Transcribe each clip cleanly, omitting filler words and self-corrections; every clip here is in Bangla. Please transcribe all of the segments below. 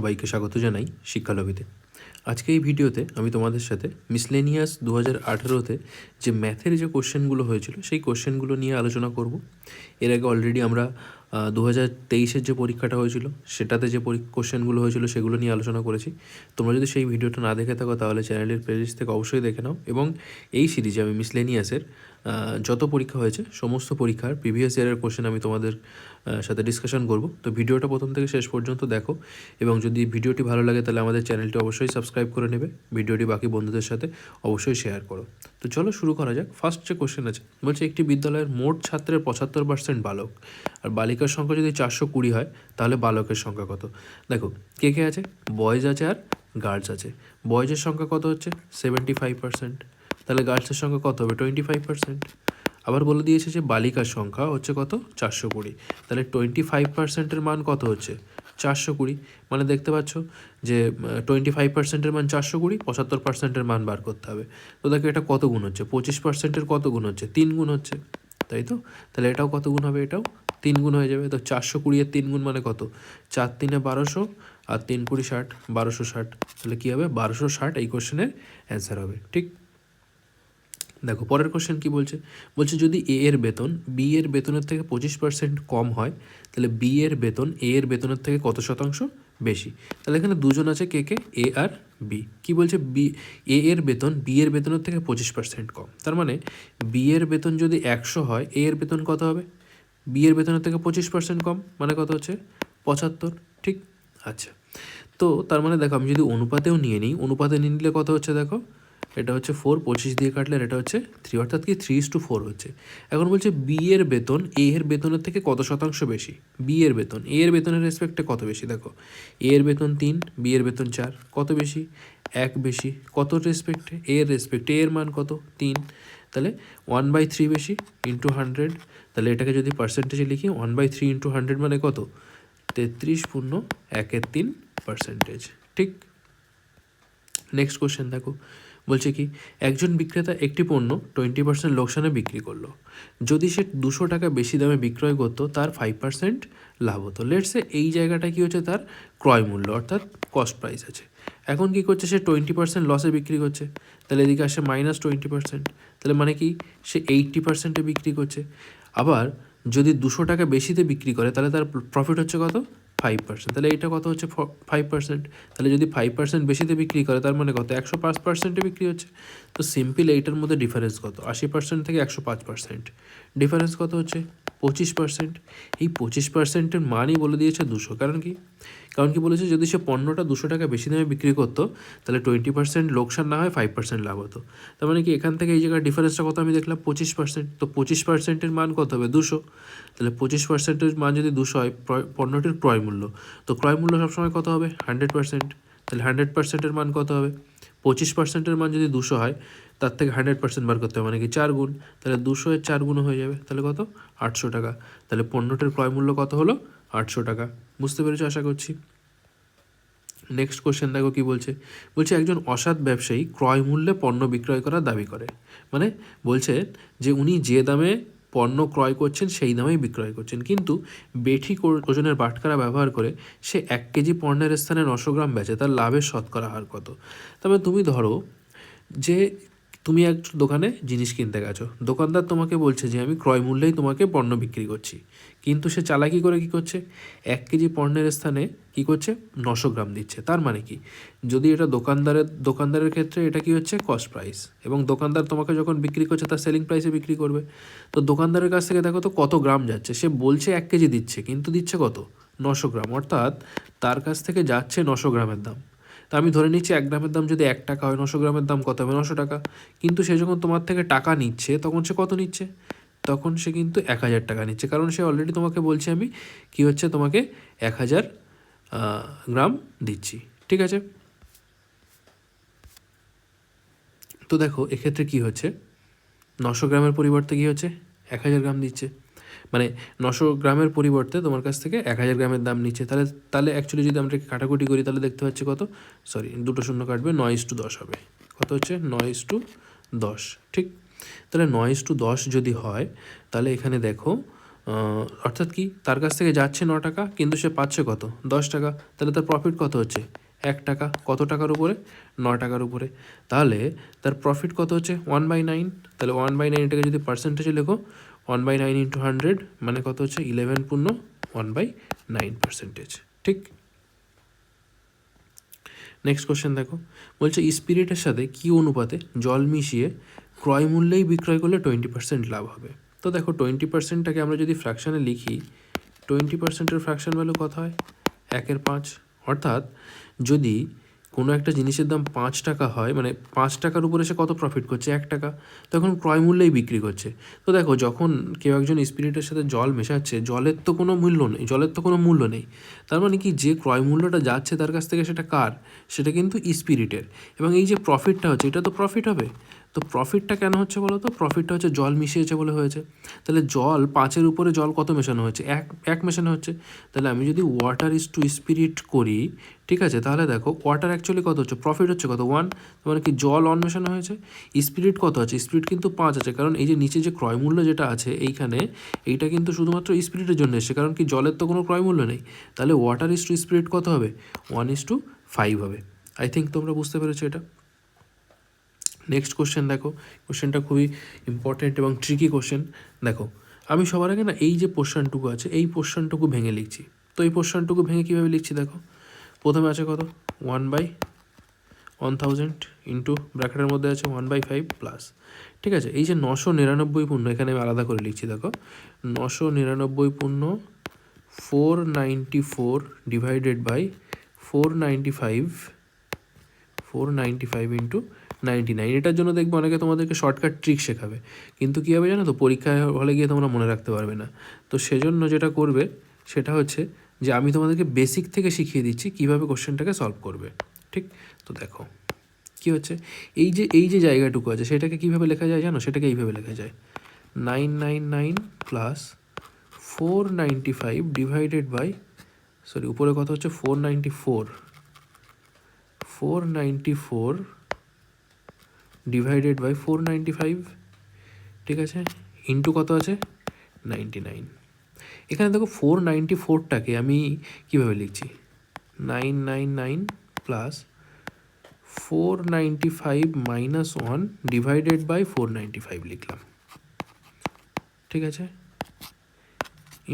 সবাইকে স্বাগত জানাই শিক্ষালবিতে। আজকে এই ভিডিওতে আমি তোমাদের সাথে মিসলেনিয়াস 2018-তে যে ম্যাথের যে কোশ্চেনগুলো হয়েছিল সেই কোশ্চেনগুলো নিয়ে আলোচনা করব। এর আগে অলরেডি আমরা 2023-এর যে পরীক্ষাটা হয়েছিল সেটাতে যে কোশ্চেনগুলো হয়েছিল সেগুলো নিয়ে আলোচনা করেছি। তোমরা যদি সেই ভিডিওটা না দেখে থাকো তাহলে চ্যানেলের প্লেলিস্ট থেকে অবশ্যই দেখে নাও। এবং এই সিরিজে আমি মিসলেনিয়াসের যত পরীক্ষা হয়েছে সমস্ত পরীক্ষার প্রিভিয়াস ইয়ারের কোশ্চেন আমি তোমাদের সাথে ডিসকাশন করব। তো ভিডিওটা প্রথম থেকে শেষ পর্যন্ত দেখো, এবং যদি ভিডিওটি ভালো লাগে তাহলে আমাদের চ্যানেলটি অবশ্যই সাবস্ক্রাইব করে নেবে, ভিডিওটি বাকি বন্ধুদের সাথে অবশ্যই শেয়ার করো। তো চলো শুরু করা যাক। ফার্স্ট যে কোশ্চেন আছে, বলছে একটি বিদ্যালয়ের মোট ছাত্রের 75% বালক, আর বালিকার সংখ্যা যদি 420 হয় তাহলে বালকের সংখ্যা কত? দেখো কে কে আছে, বয়েজ আছে আর গার্লস আছে। বয়েজের সংখ্যা কত হচ্ছে 75%, তাহলে গার্লসের সংখ্যা কত হবে 25%। আবার বলে দিয়েছে যে বালিকার সংখ্যা হচ্ছে কত 420, তাহলে 25%-এর মান কত হচ্ছে 420। মানে দেখতে পাচ্ছ যে 25%-এর মান 420, 75%-এর মান বার করতে হবে। তো দেখো এটা কত গুণ হচ্ছে, 25%-এর কত গুণ হচ্ছে 3 গুণ হচ্ছে, তাই তো? তাহলে এটাও কত গুণ হবে, এটাও 3 গুণ হয়ে যাবে। তো 420-এর 3 গুণ মানে কত, 4 3-এ 1200 আর 3 20 60, 1260। তাহলে কী হবে 1260 এই কোশ্চেনের অ্যান্সার হবে। ঠিক, দেখো পরের কোশ্চেন কি বলছে, বলছে যদি এ এর বেতন বি এর বেতনের থেকে 25% কম হয় তাহলে বি এর বেতন এ এর বেতনের থেকে কত শতাংশ বেশি? তাহলে এখানে দুজন আছে, কে কে, এ আর বি। কি বলছে, বি এ এর বেতন বি এর বেতনের থেকে 25% কম, তার মানে বি এর বেতন যদি 100 হয় এ এর বেতন কত হবে, বি এর বেতনের থেকে 25% কম মানে কত হচ্ছে 75। ঠিক, আচ্ছা। তো তার মানে দেখো আমি যদি অনুপাতেও নিয়ে নিই, অনুপাতে নিয়ে নিলে কত হচ্ছে, দেখো এটা হচ্ছে 4, 25 দিয়ে কাটলে এটা হচ্ছে 3, অর্থাৎ কি 3:4 হচ্ছে। এখন বলছে বি এর বেতন এ এর বেতনের থেকে কত শতাংশ বেশি? বি এর বেতন এ এর বেতনের রেসপেক্টে কত বেশি? দেখো এ এর বেতন 3, বি এর বেতন 4, কত বেশি? 1 বেশি। কত রেসপেক্টে? এ এর রেসপেক্টে এর মান কত 3, তাহলে 1/3 বেশি ইন্টু 100। তাহলে এটাকে যদি পার্সেন্টেজে লিখি 1/3 ইন্টু 100 মানে কত, 33.13%। ঠিক, নেক্সট কোশ্চেন দেখো, বলছে কি একজন বিক্রেতা একটি পণ্য 20% লোকসানে বিক্রি করলো। যদি সে 200 টাকা বেশি দামে বিক্রয় করতো তার 5% লাভ হতো। লেটসে এই জায়গাটা কি হচ্ছে, তার ক্রয় মূল্য অর্থাৎ কস্ট প্রাইস আছে। এখন কি করছে, সে 20% লসে বিক্রি করছে, তাহলে এদিকে আসে -20%, তাহলে মানে কি সে 80%-এ বিক্রি করছে। আবার যদি 200 টাকা বেশিতে বিক্রি করে তাহলে তার প্রফিট হচ্ছে কত 5%, তাহলে এইটা কত হচ্ছে 5%। তাহলে যদি 5% বেশিতে বিক্রি করে তার মানে কত 105%-এ বিক্রি হচ্ছে। তো সিম্পল এইটার মধ্যে ডিফারেন্স কত, 80% থেকে 105%, ডিফারেন্স কত হচ্ছে 25%। এই 25%-এর মানই বলে দিয়েছে 200। কারণ কি বলেছে, যদি সে পণ্যটা 200 টাকা বেশি দামে বিক্রি করতো তাহলে 20% লোকসান না হয় 5% লাভ হতো। তার মানে কি এখান থেকে এই জায়গার ডিফারেন্সটা কত আমি দেখলাম 25%। তো 25%-এর মান কত হবে 200, তাহলে 25%-এর মান যদি 200 হয় পণ্যটির ক্রয় মূল্য, তো ক্রয় মূল্য সবসময় কত হবে 100%। তাহলে 100%-এর মান কত হবে, 25%-এর মান যদি 200 হয় তার থেকে 100% বার করতে হবে, মানে কি 4 গুণ। তাহলে 200-এর 4 গুণ হয়ে যাবে, তাহলে কত 800 টাকা। তাহলে পণ্যটির ক্রয় মূল্য কত হলো 800 টাকা। বুঝতে পেরেছো আশা করছি। নেক্সট কোশ্চেন দেখো কি বলছে, বলছে একজন অসৎ ব্যবসায়ী ক্রয় মূল্যে পণ্য বিক্রয় করার দাবি করে। মানে বলছে যে উনি যে দামে পণ্য ক্রয় করছেন সেই দামেই বিক্রয় করছেন, কিন্তু বেঠিক ওজনের বাটখারা ব্যবহার করে সে 1 কেজি পণ্যের স্থানে 900 গ্রাম বেচে, তার লাভের শতকরা হার কত? তবে তুমি ধরো যে তুমি এক দোকানে জিনিস কিনতে গেছো, দোকানদার তোমাকে বলছে যে আমি ক্রয় মূল্যেই তোমাকে পণ্য বিক্রি করছি, কিন্তু সে চালাকি করে কি করছে 1 কেজি পণ্যের স্থানে কি করছে 900 গ্রাম দিচ্ছে। তার মানে কি, যদি এটা দোকানদারের ক্ষেত্রে এটা কি হচ্ছে কস্ট প্রাইস, এবং দোকানদার তোমাকে যখন বিক্রি করছে তার সেলিং প্রাইসে বিক্রি করবে। তো দোকানদারের কাছ থেকে দেখো তো কত গ্রাম যাচ্ছে, সে বলছে 1 কেজি দিচ্ছে কিন্তু দিচ্ছে কত 900 গ্রাম, অর্থাৎ তার কাছ থেকে যাচ্ছে 900 গ্রামের দাম। তা আমি ধরে নিচ্ছি 1 গ্রামের দাম যদি 1 টাকা হয় 900 গ্রামের দাম কত হবে 900 টাকা। কিন্তু সে যখন তোমার থেকে টাকা নিচ্ছে তখন সে কত নিচ্ছে, তখন সে কিন্তু 1000 টাকা নিচ্ছে, কারণ সে অলরেডি তোমাকে বলছে আমি কি হচ্ছে তোমাকে 1000 গ্রাম দিচ্ছি। ঠিক আছে, তো দেখো এক্ষেত্রে কি হচ্ছে 900 গ্রামের পরিবর্তে কি হচ্ছে 1000 গ্রাম দিচ্ছে, মানে 900 গ্রামের পরিবর্তে তোমার কাছ থেকে 1000 গ্রামের দাম নিচ্ছে। তাহলে অ্যাকচুয়ালি যদি আমরা কাটাকুটি করি তাহলে দেখতে পাচ্ছি কত, সরি দুটো শূন্য কাটবে, 9:10 হবে। কত হচ্ছে 9:10। ঠিক, তাহলে 9:10 যদি হয় তাহলে এখানে দেখো অর্থাৎ কি, তার কাছ থেকে যাচ্ছে 9 টাকা কিন্তু সে পাচ্ছে কত, 10 টাকা, তাহলে তার প্রফিট কত হচ্ছে 1 টাকা, কত টাকার উপরে, 9 টাকার উপরে, তাহলে তার প্রফিট কত হচ্ছে 1/9, তাহলে 1/9 এটাকে যদি পার্সেন্টেজে লেখো 1/9 ইন্টু 100 মানে কত হচ্ছে 11.1/9%, ঠিক। নেক্সট কোশ্চেন দেখো, বলছে স্পিরিটের সাথে কি অনুপাতে জল মিশিয়ে ক্রয় মূল্যেই বিক্রয় করলে 20% লাভ হবে। তো দেখো 20%টাকে আমরা যদি ফ্র্যাকশানে লিখি, 20%-এর ফ্র্যাকশন ভ্যালু কত হয় 1/5, অর্থাৎ যদি কোনো একটা জিনিসের দাম 5 টাকা হয়, মানে 5 টাকার উপরে সে কত প্রফিট করছে 1 টাকা, তখন ক্রয় মূল্যেই বিক্রি করছে। তো দেখো যখন কেউ একজন স্পিরিটের সাথে জল মেশাচ্ছে, জলের তো কোনো মূল্য নেই, জলের তো কোনো মূল্য নেই, তার মানে কি যে ক্রয় মূল্যটা যাচ্ছে তার কাছ থেকে সেটা কার, সেটা কিন্তু স্পিরিটের, এবং এই যে প্রফিটটা হচ্ছে এটা তো প্রফিট হবে। তো প্রফিটটা কেন হচ্ছে বলো তো, প্রফিটটা হচ্ছে জল মিশিয়েছে বলে হয়েছে। তাহলে জল 5-এর উপরে জল কত মেশানো হয়েছে, এক মেশানো হচ্ছে। তাহলে আমি যদি ওয়াটার ইজ টু স্পিরিট করি, ঠিক আছে, তাহলে দেখো ওয়াটার অ্যাকচুয়ালি কত হচ্ছে, প্রফিট হচ্ছে কত 1, মানে কি জল মেশানো হয়েছে। স্পিরিট কত আছে, স্পিরিট কিন্তু 5 আছে, কারণ এই যে নিচে যে ক্রয় মূল্য যেটা আছে এইখানে, এইটা কিন্তু শুধুমাত্র স্পিরিটের জন্য এসেছে, কারণ কি জলের তো কোনো ক্রয় মূল্য নেই। তাহলে ওয়াটার ইজ টু স্পিরিট কত হবে 1:5 হবে। আই থিঙ্ক তোমরা বুঝতে পেরেছো এটা। নেক্সট কোশ্চেন দেখো, কোশ্চেনটা খুবই ইম্পর্টেন্ট এবং ট্রিকি কোশ্চেন। দেখো আমি সবার আগে না এই যে পোর্শনটুকু আছে এই পোর্শনটুকু ভেঙে লিখছি। তো এই পোর্শনটুকু ভেঙে কীভাবে লিখছি দেখো, প্রথমে আছে কত 1/1000 ইন্টু ব্র্যাকেটের মধ্যে আছে 1/5 প্লাস, ঠিক আছে। এই যে 999 পূর্ণ, এখানে আমি আলাদা করে লিখছি দেখো, 999 পূর্ণ 494 ডিভাইডেড বাই 495 ইন্টু 99। এটার জন্য দেখবে অনেকে তোমাদেরকে শর্টকাট ট্রিক শেখাবে, কিন্তু কী হবে জানো তো, পরীক্ষায় হলে গিয়ে তোমরা মনে রাখতে পারবে না। তো সেজন্য যেটা করবে সেটা হচ্ছে যে আমি তোমাদেরকে বেসিক থেকে শিখিয়ে দিচ্ছি কীভাবে কোশ্চেনটাকে সলভ করবে, ঠিক। তো দেখো কী হচ্ছে, এই যে জায়গাটুকু আছে সেটাকে কীভাবে লেখা যায় জানো, সেটাকে এইভাবে লেখা যায় 999 প্লাস 495 ডিভাইডেড বাই, সরি উপরে কত হচ্ছে 494 ডিভাইডেড বাই 495, ঠিক আছে, ইন্টু কত আছে 99। এখানে দেখো 494টাকে আমি কীভাবে লিখছি 999 প্লাস 495 মাইনাস 1 ডিভাইডেড বাই 495 লিখলাম, ঠিক আছে,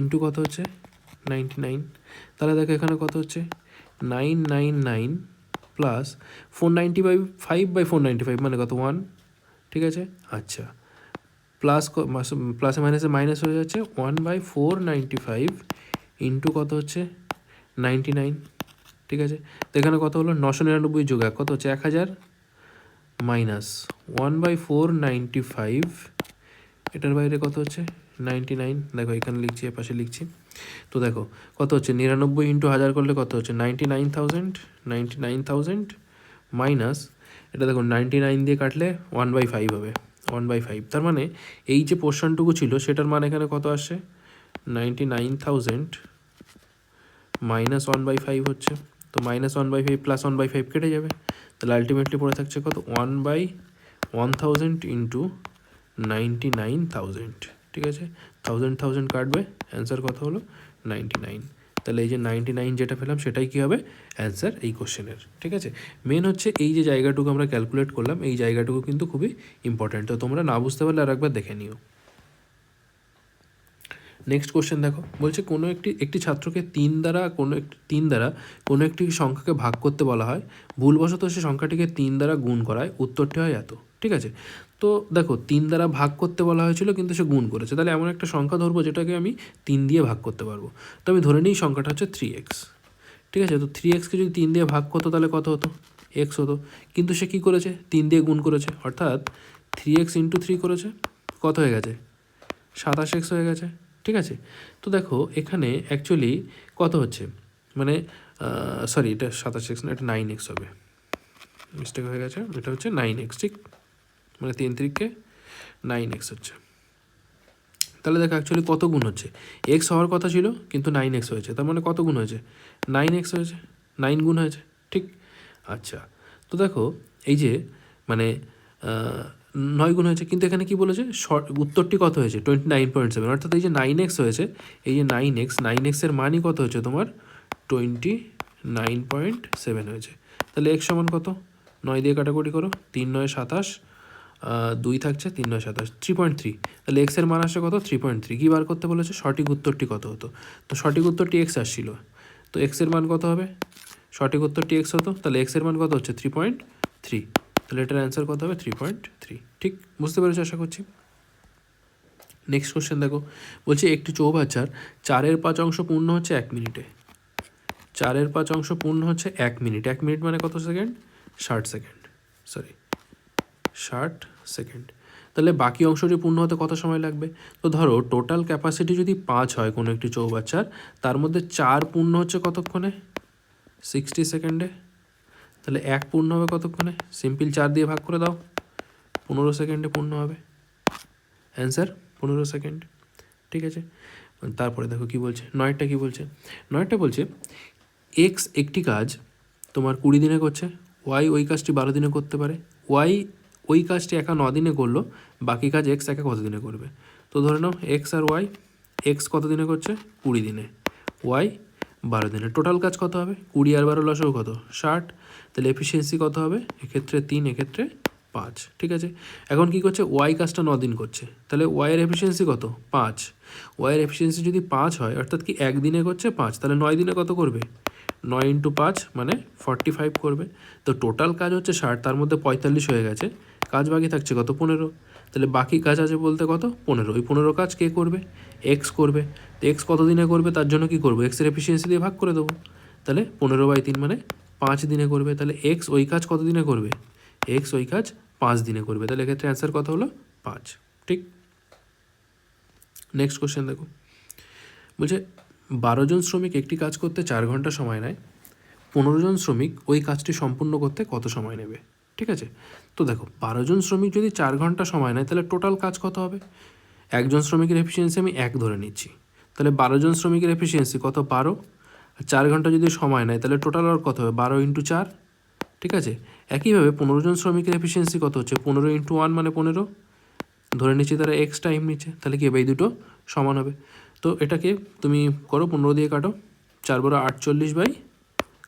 ইন্টু কত হচ্ছে 99। তাহলে দেখো এখানে কত হচ্ছে 999 প্লাস 495/495 মানে কত 1, ঠিক আছে। আচ্ছা, প্লাস প্লাসে মাইনাসে মাইনাস হয়ে যাচ্ছে 1/495 ইন্টু কত হচ্ছে 99, ঠিক আছে। তো এখানে কত হলো 999 যোগ 1 কত হচ্ছে 1000 মাইনাস 1/495, এটার বাইরে কত হচ্ছে 99। দেখো এখানে লিখছি, এ পাশে লিখছি। তো দেখো কত হচ্ছে 99 ইন্টু 1000 করলে কত হচ্ছে 99,000 মাইনাস, এটা দেখো 99 দিয়ে কাটলে 1/5 হবে, 1/5। তার মানে এই যে পোর্শনটুকু ছিল সেটার মান এখানে কত আসছে 99,000 মাইনাস 1/5 হচ্ছে। তো মাইনাস 1/5 প্লাস 1/5 কেটে যাবে, তাহলে আলটিমেটলি পড়ে থাকছে কত 1/1000 ইন্টু 99,000, ঠিক আছে। 1000 কাটবে, অ্যান্সার কত হলো 99। তাহলে এই যে 99 যেটা পেলাম সেটাই কী হবে অ্যান্সার এই কোশ্চেনের, ঠিক আছে। মেন হচ্ছে এই যে জায়গাটুকু আমরা ক্যালকুলেট করলাম, এই জায়গাটুকু কিন্তু খুবই ইম্পর্ট্যান্ট। তো তোমরা না বুঝতে পারলে আর একবার দেখে নিও। নেক্সট কোশ্চেন দেখো, বলছে কোনো একটি ছাত্রকে 3 দ্বারা কোনো একটি সংখ্যাকে ভাগ করতে বলা হয়, ভুলবশত সে সংখ্যাটিকে 3 দ্বারা গুণ করায় উত্তরটি হয় এত, ঠিক আছে। তো দেখো 3 দ্বারা ভাগ করতে বলা হয়েছিল কিন্তু সে গুণ করেছে, তাহলে এমন একটা সংখ্যা ধরবো যেটাকে আমি 3 দিয়ে ভাগ করতে পারবো। তো আমি ধরে নিই সংখ্যাটা হচ্ছে 3x, ঠিক আছে। তো 3xকে যদি 3 দিয়ে ভাগ করতো তাহলে কত হতো x হতো, কিন্তু সে কী করেছে 3 দিয়ে গুণ করেছে, অর্থাৎ 3x ইন্টু 3 করেছে, কত হয়ে গেছে 27x হয়ে গেছে, ঠিক আছে। তো দেখো এখানে অ্যাকচুয়ালি কত হচ্ছে, মানে সরি এটা 27x না, এটা 9x হবে, মিস্টেক হয়ে গেছে, এটা হচ্ছে 9x, ঠিক, মানে 3 3কে 9x হচ্ছে। তাহলে দেখো অ্যাকচুয়ালি কত গুণ হচ্ছে, এক্স হওয়ার কথা ছিল কিন্তু 9x হয়েছে, তার মানে কত গুণ হয়েছে 9x হয়েছে, 9 গুণ হয়েছে, ঠিক। আচ্ছা, তো দেখো এই যে মানে 9 গুণ হয়েছে, কিন্তু এখানে কি বলেছে উত্তরটি কত হয়েছে 29.7, অর্থাৎ এই যে 9x হয়েছে, এই যে 9xের মানই কত হচ্ছে তোমার 29.7 হয়েছে। তাহলে x সমান কত, 9 দিয়ে কাটাকুটি করো, 3 9 27, 2 থাকছে, 3 9 27, 3.3। তাহলে x এর মান আসছে কত 3.3। কী বার করতে বলেছে, সঠিক উত্তরটি কত হতো, তো সঠিক উত্তরটি x আসছিল, তো x এর মান কত হবে, সঠিক উত্তরটি x হতো, তাহলে x এর মান কত হচ্ছে 3.3, তাহলে এটার অ্যান্সার কত হবে 3.3। ঠিক বুঝতে পেরেছো আশা করছি। নেক্সট কোশ্চেন দেখো, বলছে একটি চৌবাচ্চার 4/5 অংশ পূর্ণ হচ্ছে 1 মিনিটে। 4/5 অংশ পূর্ণ হচ্ছে 1 মিনিট, 1 মিনিট মানে কত সেকেন্ড, 60 সেকেন্ড, 60 সেকেন্ড। তাহলে বাকি অংশটি পূর্ণ হতে কত সময় লাগবে, তো ধরো টোটাল ক্যাপাসিটি যদি 5 হয় কোনো একটি চৌবাচ্চার, তার মধ্যে 4 পূর্ণ হচ্ছে কতক্ষণে, 60 সেকেন্ডে। তাহলে 1 পূর্ণ হবে কতক্ষণে, সিম্পল 4 দিয়ে ভাগ করে দাও, 15 সেকেন্ডে পূর্ণ হবে, অ্যান্সার 15 সেকেন্ড। ঠিক আছে, তারপরে দেখো কি বলছে, 9টা কি বলছে, 9টা বলছে এক্স একটি কাজ তোমার 20 দিনে করছে, ওয়াই ওই কাজটি 12 দিনে করতে পারে, ওয়াই ওই কাজটি একা 9 দিনে করলো, বাকি কাজ এক্স একা কত দিনে করবে। তো ধরে নাও এক্স আর ওয়াই, এক্স কত দিনে করছে 20 দিনে, ওয়াই 12 দিনে, টোটাল কাজ কত হবে, 20 আর 12 লসাগু কত 60, তাহলে এফিসিয়েন্সি কত হবে, এক্ষেত্রে 3, এক্ষেত্রে 5। ঠিক আছে, এখন কি করছে, ওয়াই কাজটা 9 দিন করছে, তাহলে ওয়াইয়ের এফিসিয়েন্সি কত 5, ওয়াইয়ের এফিসিয়েন্সি যদি 5 হয়, অর্থাৎ কি 1 দিনে করছে 5, তাহলে 9 দিনে কত করবে, 9 × 5 মানে 45 করবে। তো টোটাল কাজ হচ্ছে 60, তার মধ্যে 45 হয়ে গেছে, কাজ বাকি থাকছে কত 15, তাহলে বাকি কাজ আছে বলতে কত 15, ওই 15 কাজ কে করবে, এক্স করবে। তো এক্স কত দিনে করবে, তার জন্য কি করবো, এক্সের এফিসিয়েন্সি দিয়ে ভাগ করে দেবো, তাহলে 15/3 মানে 5 দিনে করবে, তাহলে এক্স ওই কাজ কত দিনে করবে, এক্স ওই কাজ 5 দিনে করবে, তাহলে এক্ষেত্রে অ্যান্সার কত হলো 5। ঠিক, নেক্সট কোশ্চেন দেখো, বলছে 12 জন শ্রমিক একটি কাজ করতে 4 ঘন্টা সময় নেয়, 15 জন শ্রমিক ওই কাজটি সম্পূর্ণ করতে কত সময় নেবে। ঠিক আছে, তো দেখো 12 জন শ্রমিক যদি 4 ঘন্টা সময় নেয়, তাহলে টোটাল কাজ কত হবে, একজন শ্রমিকের এফিসিয়েন্সি আমি 1 ধরে নিচ্ছি, তাহলে 12 জন শ্রমিকের এফিসিয়েন্সি কত 12, আর 4 ঘন্টা যদি সময় নেয়, তাহলে টোটাল আর কত হবে 12 × 4। ঠিক আছে, একইভাবে 15 জন শ্রমিকের এফিসিয়েন্সি কত হচ্ছে 15 × 1 মানে 15, ধরে নিচ্ছি তারা এক্স টাইম নিচ্ছে, তাহলে কি হবে এই দুটো সমান হবে। তো এটাকে তুমি করো, 15 দিয়ে কাটো, 4 × 48 বাই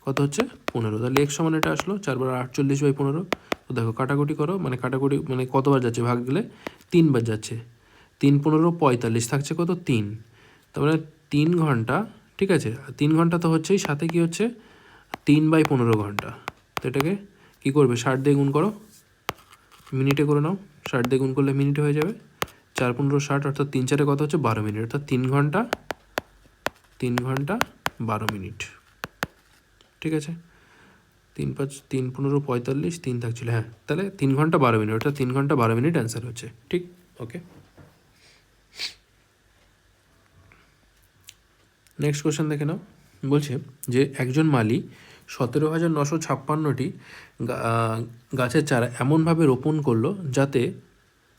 কত হচ্ছে 15, তাহলে এক্স সমান এটা আসলো 4 × 48/15। তো দেখো কাটাকুটি করো, মানে কাটাকুটি মানে কতবার যাচ্ছে ভাগ দিলে 3 বার যাচ্ছে, 3 15 45, থাকছে কত 3, তার মানে 3 ঘন্টা। ঠিক আছে, 3 ঘন্টা তো হচ্ছেই, সাথে কি হচ্ছে 3/15 ঘন্টা, তো এটাকে কী করবে 60 দিয়ে গুণ করো, মিনিটে করে নাও, 60 দিয়ে গুণ করলে মিনিটে হয়ে যাবে, 4 15 60, অর্থাৎ 3 4 কত হচ্ছে 12 মিনিট, অর্থাৎ 3 ঘন্টা 12 মিনিট। ঠিক আছে, 3 5 3 15 45, 3 থাকছিল, হ্যাঁ, তাহলে 3 ঘন্টা 12 মিনিট, অর্থাৎ 3 ঘন্টা 12 মিনিট অ্যান্সার হচ্ছে। ঠিক, ওকে। নেক্সট কোশ্চেন দেখে নাও, বলছে যে একজন মালি 17,956টি গাছের চারা এমনভাবে রোপণ করলো যাতে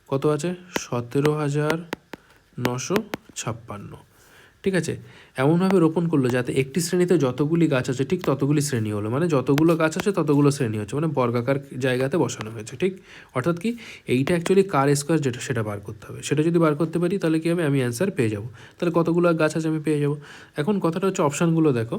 কত আছে 17,956। ঠিক আছে, এমনভাবে রোপণ করলো যাতে একটি শ্রেণীতে যতগুলি গাছ আছে ঠিক ততগুলি শ্রেণী হলো, মানে যতগুলো গাছ আছে ততগুলো শ্রেণী হচ্ছে, মানে বর্গাকার জায়গাতে বসানো হয়েছে। ঠিক, অর্থাৎ কি এইটা অ্যাকচুয়ালি কার স্কোয়ার, যেটা সেটা বার করতে হবে, সেটা যদি বার করতে পারি তাহলে কী হবে, আমি অ্যান্সার পেয়ে যাব, তাহলে কতগুলো গাছ আছে আমি পেয়ে যাব। এখন কথাটা হচ্ছে অপশানগুলো দেখো,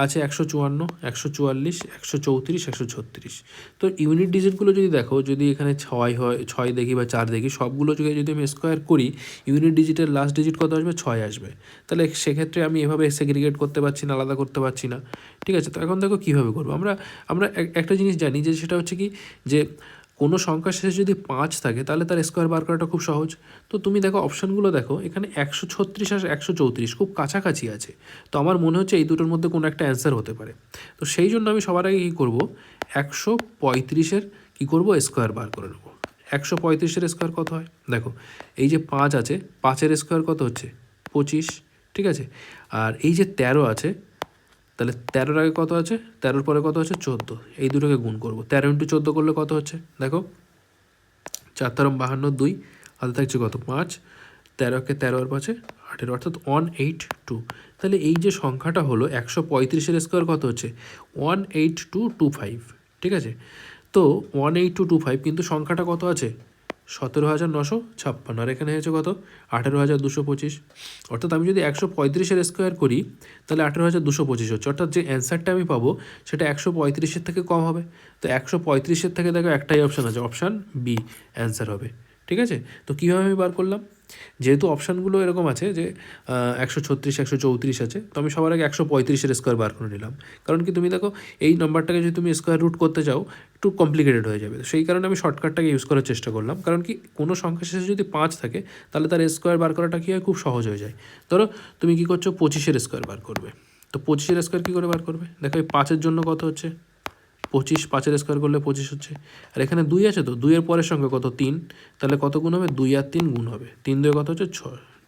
আছে 154, 144, 134, 136। তো ইউনিট ডিজিটগুলো যদি দেখো, যদি এখানে 6 হয়, 6 দেখি বা 4 দেখি, সবগুলো যদি আমি স্কোয়ার করি, ইউনিট ডিজিটের লাস্ট ডিজিট কত আসবে 6 আসবে, তাহলে সেক্ষেত্রে আমি এভাবে সেগ্রিগেট করতে পারছি না, আলাদা করতে পারছি না। ঠিক আছে, তো এখন দেখো কীভাবে করবো, আমরা একটা জিনিস জানি যে সেটা হচ্ছে কি, যে কোনো সংখ্যার শেষে যদি 5 থাকে তাহলে তার স্কোয়ার বার করাটা খুব সহজ। তো তুমি দেখো অপশানগুলো দেখো, এখানে 136 আর 134 খুব কাছাকাছি আছে, তো আমার মনে হচ্ছে এই দুটোর মধ্যে কোনো একটা অ্যান্সার হতে পারে। তো সেই জন্য আমি সবার আগে কী করবো, 135-এর কী করবো স্কোয়ার বার করে নেবো। 135-এর স্কোয়ার কত হয় দেখো, এই যে 5 আছে, 5-এর স্কোয়ার কত হচ্ছে 25। ঠিক আছে, আর এই যে 13 আছে, তাহলে 13-এর আগে কত আছে, 13-এর পরে কত আছে 14, এই দুটোকে গুণ করবো, 13 × 14 করলে কত হচ্ছে দেখো 4 13 52, 2 হাতে থাকছে কত 5, 13-কে 13 আর 5-এ 18, অর্থাৎ 182। তাহলে এই যে সংখ্যাটা হলো 135-এর স্কোয়ার কত হচ্ছে 18225। ঠিক আছে, তো তো 18225, কিন্তু সংখ্যাটা কত আছে 17,956, আর এখানে হয়েছে কত 18,225। অর্থাৎ আমি যদি 135-এর স্কোয়ার করি তাহলে 18,225 হচ্ছে, অর্থাৎ যে অ্যান্সারটা আমি পাবো সেটা 135-এর থেকে কম হবে। তো 135-এর থেকে দেখো একটাই অপশান আছে, অপশান বি অ্যান্সার হবে। ঠিক আছে, তো কীভাবে আমি বার করলাম, যেহেতু অপশানগুলো এরকম আছে যে 136, 134 আছে, তো আমি সবার আগে 135-এর স্কোয়ার বার করে নিলাম। কারণ কি তুমি দেখো এই নাম্বারটাকে যদি তুমি স্কোয়ার রুট করতে চাও একটু কমপ্লিকেটেড হয়ে যাবে, সেই কারণে আমি শর্টকাটটাকে ইউজ করার চেষ্টা করলাম। কারণ কি কোনো সংখ্যা শেষে যদি 5 থাকে তাহলে তার স্কোয়ার বার করাটা কী হয়, খুব সহজ হয়ে যায়। ধরো তুমি কী করছো 25-এর স্কোয়ার বার করবে, তো 25-এর স্কোয়ার কী করে বার করবে, দেখো এই 5-এর জন্য কত হচ্ছে 25, 5-এর স্কোয়ার করলে 25 হচ্ছে, আর এখানে 2 আছে, তো 2-এর পরের সঙ্গে কত 3, তাহলে কত গুণ হবে 2 আর 3 গুণ হবে, 3 2 কত হচ্ছে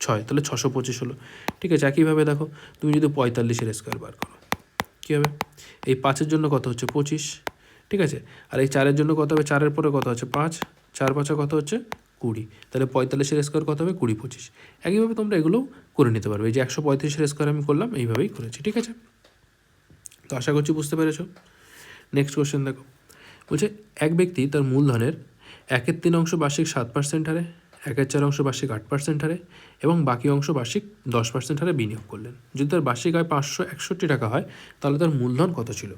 6, তাহলে 625 হলো। ঠিক আছে, একইভাবে দেখো তুমি যদি 45-এর স্কোয়ার বার করো কী হবে, এই 5-এর জন্য কত হচ্ছে 25, ঠিক আছে, আর এই 4-এর জন্য কত হবে, 4-এর পরে কত হচ্ছে 5, 4 5 কত হচ্ছে 20, তাহলে 45-এর স্কোয়ার কত হবে 20 25। একইভাবে তোমরা এগুলোও করে নিতে পারবে, এই যে 135-এর স্কোয়ার আমি করলাম এইভাবেই করেছি। ঠিক আছে, তো আশা করছি বুঝতে পেরেছো। নেক্সট কোশ্চেন দেখো, বলছে এক ব্যক্তি তার মূলধনের 1/3 অংশ বার্ষিক 7% হারে, 1/4 অংশ বার্ষিক 8% হারে এবং বাকি অংশ বার্ষিক 10% হারে বিনিয়োগ করলেন। যদি তার বার্ষিক আয় 561 টাকা হয় তাহলে তার মূলধন কত ছিল।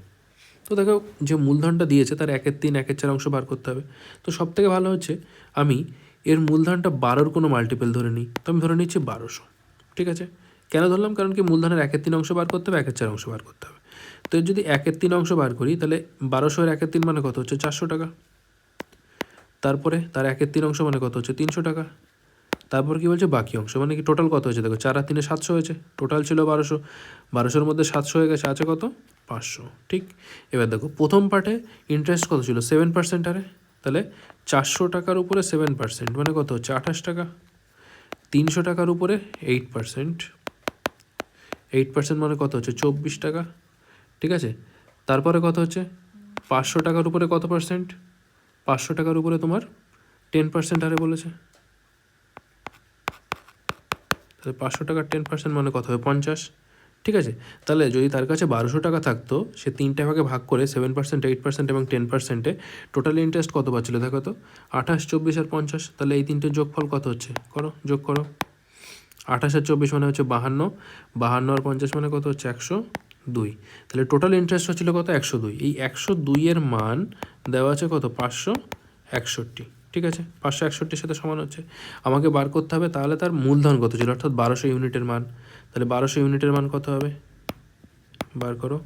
তো দেখো যে মূলধনটা দিয়েছে তার 1/3 1/4 অংশ বার করতে হবে। তো সবথেকে ভালো হচ্ছে আমি এর মূলধনটা 12-র কোনো মাল্টিপল ধরে নিই, তো আমি ধরে নিচ্ছি 1200। ঠিক আছে, কেন ধরলাম, কারণ কি মূলধনের 1/3 অংশ বার করতে হবে, 1/4 অংশ বার করতে হবে। তো যদি 1/3 অংশ বার করি তাহলে 1200-এর 1/3 মানে কত হচ্ছে 400 টাকা, তারপরে তার 1/3 অংশ মানে কত হচ্ছে 300 টাকা, তারপর কি বলছে বাকি অংশ মানে কি টোটাল কত হয়েছে, দেখো 4 আর 3 700 হয়েছে, টোটাল ছিল 1200, 1200-এর মধ্যে 700 হয়ে গেছে, আছে কত 500। ঠিক, এবার দেখো প্রথম পার্টে ইন্টারেস্ট কত ছিল 7% হারে, তাহলে 400 টাকার উপরে 7% মানে কত হচ্ছে 28 টাকা, 300 টাকার উপরে 8%, 8% মানে কত হচ্ছে 24 টাকা। ঠিক আছে, তারপরে কত হচ্ছে 500 টাকার উপরে কত পার্সেন্ট, 500 টাকার উপরে তোমার 10% হারে বলেছে, তাহলে 500 টাকার 10% মানে কত হবে 50। ঠিক আছে, তাহলে যদি তার কাছে 1200 টাকা থাকতো, সে 3টে ভাগে ভাগ করে 7%, 8% এবং 10%-এ টোটাল ইন্টারেস্ট কত পাচ্ছিল দেখো তো 28, 24 আর 50, তাহলে এই তিনটের যোগফল কত হচ্ছে করো, যোগ করো, 28 আর 24 মানে হচ্ছে 52, 52 আর 50 মানে কত হচ্ছে 102, তাহলে টোটাল ইন্টারেস্ট হচ্ছিল কত 102। এই 102-এর মান দেওয়া আছে কত 561। ঠিক আছে, 561-র সাথে সমান হচ্ছে, আমাকে বার করতে হবে তাহলে তার মূলধন কত ছিল, অর্থাৎ 1200 ইউনিটের মান। তাহলে 1200 ইউনিটের মান কত হবে, বার করো,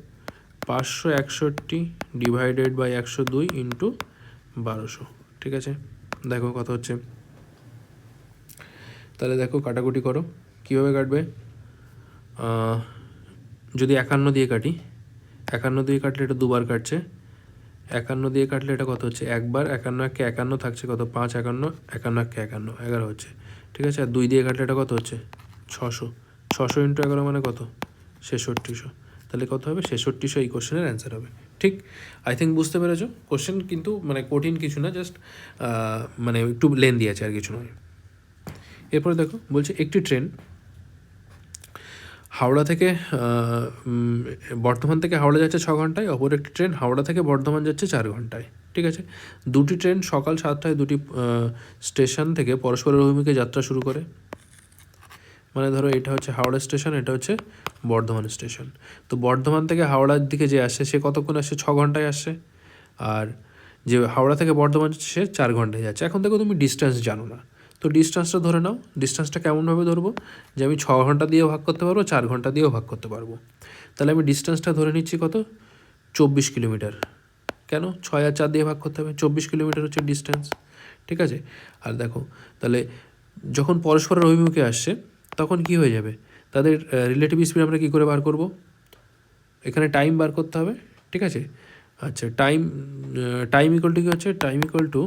561 ডিভাইডেড বাই 102 ইন্টু 1200। ঠিক আছে, দেখো কত হচ্ছে, তাহলে দেখো কাটাকুটি করো কীভাবে কাটবে, যদি 51 দিয়ে কাটি, 51 দিয়ে কাটলে এটা দুবার কাটছে, 51 দিয়ে কাটলে এটা কত হচ্ছে একবার, 51 1 51 থাকছে কত 5 51, 51 1 51 11 হচ্ছে। ঠিক আছে, আর 2 দিয়ে কাটলে এটা কত হচ্ছে 600, 600 ইন্টু 11 মানে কত 6600, তাহলে কত হবে 6600, এই কোশ্চেনের অ্যান্সার হবে। ঠিক, আই থিঙ্ক বুঝতে পেরেছো। কোশ্চেন কিন্তু মানে কঠিন কিছু না, জাস্ট মানে একটু লেন্দি আছে আর কিছু নয়। এরপরে দেখো বলছে একটি ট্রেন হাওড়া থেকে বর্ধমান থেকে হাওড়া যাচ্ছে 6 ঘন্টায়, অপর একটি ট্রেন হাওড়া থেকে বর্ধমান যাচ্ছে 4 ঘন্টায়। ঠিক আছে, দুটি ট্রেন সকাল 7টায় দুটি স্টেশন থেকে পরস্পরের অভিমুখে যাত্রা শুরু করে, মানে ধরো এটা হচ্ছে হাওড়া স্টেশন, এটা হচ্ছে বর্ধমান স্টেশন। তো বর্ধমান থেকে হাওড়ার দিকে যে আসছে সে কতক্ষণ আসছে 6 ঘন্টায় আসছে, আর যে হাওড়া থেকে বর্ধমান যাচ্ছে সে 4 ঘন্টায় যাচ্ছে। এখন দেখো তুমি ডিস্টেন্স জানো না, তো ডিস্টেন্সটা ধরে নাও। ডিস্টেন্সটা কেমনভাবে ধরবো, যে আমি 6 ঘন্টা দিয়েও ভাগ করতে পারবো, 4 ঘন্টা দিয়েও ভাগ করতে পারবো। তাহলে আমি ডিস্টেন্সটা ধরে নিচ্ছি কত 24 কিলোমিটার। কেন 6 আর 4 দিয়ে ভাগ করতে হবে, 24 কিলোমিটার হচ্ছে ডিস্টেন্স। ঠিক আছে, আর দেখো তাহলে যখন পরস্পরের অভিমুখে আসছে তখন কি হয়ে যাবে, তাদের রিলেটিভ স্পিড আমরা কী করে বার করব, এখানে টাইম বার করতে হবে। ঠিক আছে, আচ্ছা টাইম ইকুয়াল টু কী হচ্ছে, time equal to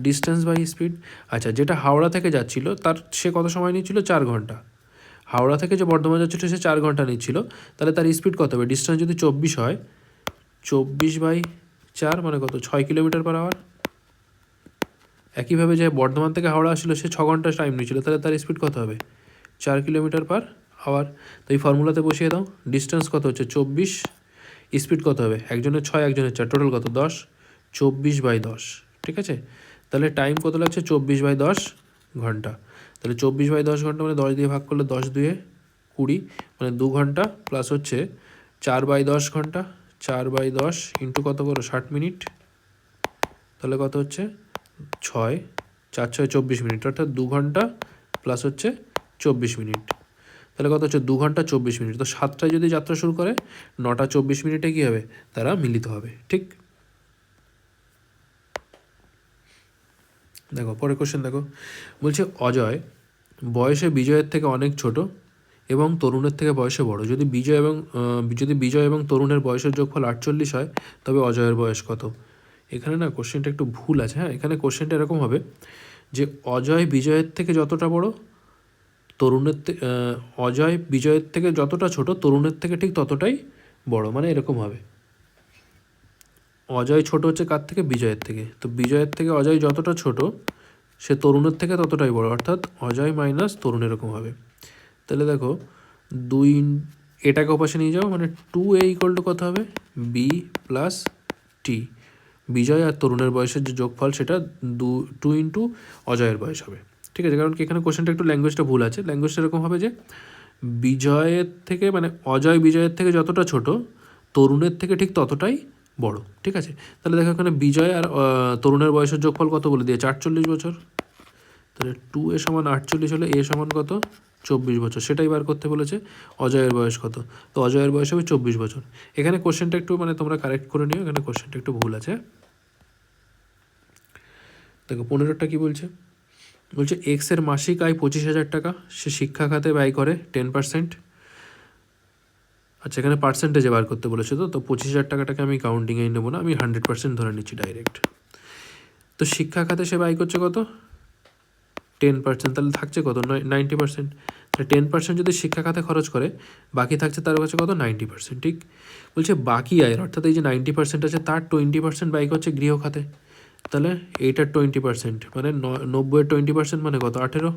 distance by speed. আচ্ছা, যেটা হাওড়া থেকে যাচ্ছিল তার সে কত সময় নিচ্ছিল 4 ঘন্টা, হাওড়া থেকে যে বর্ধমান যাচ্ছিল সে 4 ঘন্টা নিচ্ছিল, তাহলে তার স্পিড কত হবে, ডিস্টেন্স যদি 24 হয় 24/4 মানে কত 6 কিলোমিটার পার আওয়ার। একইভাবে যে বর্ধমান থেকে হাওড়া আসছিল সে 6 ঘন্টা টাইম নিচ্ছিল, তাহলে তার স্পিড কত হবে 4 কিলোমিটার পার আওয়ার। তো এই ফর্মুলাতে বসিয়ে দাও, ডিস্টেন্স কত হচ্ছে 24, স্পিড কত হবে একজনের 6 একজনের 4, টোটাল কত 10, 24/10, ঠিক আছে? তাহলে টাইম কত লাগছে? 24/10 ঘন্টা। তাহলে 24/10 ঘন্টা মানে 10 দিয়ে ভাগ করলে 10 দুয়ে 20, মানে 2 ঘন্টা প্লাস হচ্ছে 4/10 ঘন্টা, 4/10 ইন্টু কত করো 60 মিনিট, তাহলে কত হচ্ছে 6, 4 6 24 মিনিট, অর্থাৎ 2 ঘন্টা প্লাস হচ্ছে 24 মিনিট, তাহলে কত হচ্ছে 2 ঘন্টা 24 মিনিট। তো 7টায় যদি যাত্রা শুরু করে 9টা 24 মিনিটে কী হবে? তারা মিলিত হবে, ঠিক? দেখো পরের কোশ্চেন দেখো, বলছে অজয় বয়সে বিজয়ের থেকে অনেক ছোট এবং তরুণের থেকে বয়সে বড়। যদি বিজয় এবং তরুণের বয়সের যোগফল 48 হয় তবে অজয়ের বয়স কত? এখানে না কোশ্চেনটা একটু ভুল আছে। হ্যাঁ, এখানে কোশ্চেনটা এরকম হবে যে অজয় বিজয়ের থেকে যতটা বড়, অজয় বিজয়ের থেকে যতটা ছোট, তরুণের থেকে ঠিক ততটাই বড়, মানে এরকম হবে। অজয় ছোট হচ্ছে কার থেকে? বিজয়ের থেকে। তো বিজয়ের থেকে অজয় যতটা ছোট, সে তরুণের থেকে ততটাই বড়, অর্থাৎ অজয় মাইনাস তরুণ, এরকম হবে। তাহলে দেখো এটাকে ওপাশে নিয়ে যাও, মানে 2a = কত হবে? বি প্লাস টি। বিজয় আর তরুণের বয়সের যে যোগফল সেটা 2 ইন্টু অজয়ের বয়স হবে, ঠিক আছে? কারণ কি এখানে কোশ্চেনটা একটু ল্যাঙ্গুয়েজটা ভুল আছে। ল্যাঙ্গুয়েজটা এরকম হবে যে বিজয়ের থেকে, মানে অজয় বিজয়ের থেকে যতটা ছোট, তরুণের থেকে ঠিক ততটাই বড়, ঠিক আছে? তাহলে দেখো এখানে বিজয় আর তরুণের বয়সের যোগফল কত বলে দিয়েছে? 48 বছর। তাহলে 2a = 48 হলে a = কত? 24 বছর। সেটাই বার করতে বলেছে। অজয়ের বয়স কত? তো অজয়ের বয়স হবে 24 বছর। এখানে কোশ্চেনটা একটু, মানে তোমরা কারেক্ট করে নিও, এখানে কোশ্চেনটা একটু ভুল আছে। দেখো 15টা কী বলছে? বলছে এক্সের মাসিক আয় 25,000 টাকা, সে শিক্ষা খাতে ব্যয় করে 10%। আচ্ছা, এখানে পার্সেন্টেজে বার করতে বলেছে। তো 25,000 টাকাটাকে আমি কাউন্টিংয়ে নেবো না, আমি 100% ধরে নিচ্ছি ডাইরেক্ট। তো শিক্ষা খাতে সে ব্যয় করছে কত? 10%। তাহলে থাকছে কত? 90%। তাহলে 10% যদি শিক্ষা খাতে খরচ করে, বাকি থাকছে তার কাছে কত? 90%, ঠিক? বলছে বাকি আয়ের, অর্থাৎ এই যে 90% আছে তার 20% ব্যয় করছে গৃহ খাতে। তাহলে এইটার 20%, মানে 90-এর 20% মানে কত? 18।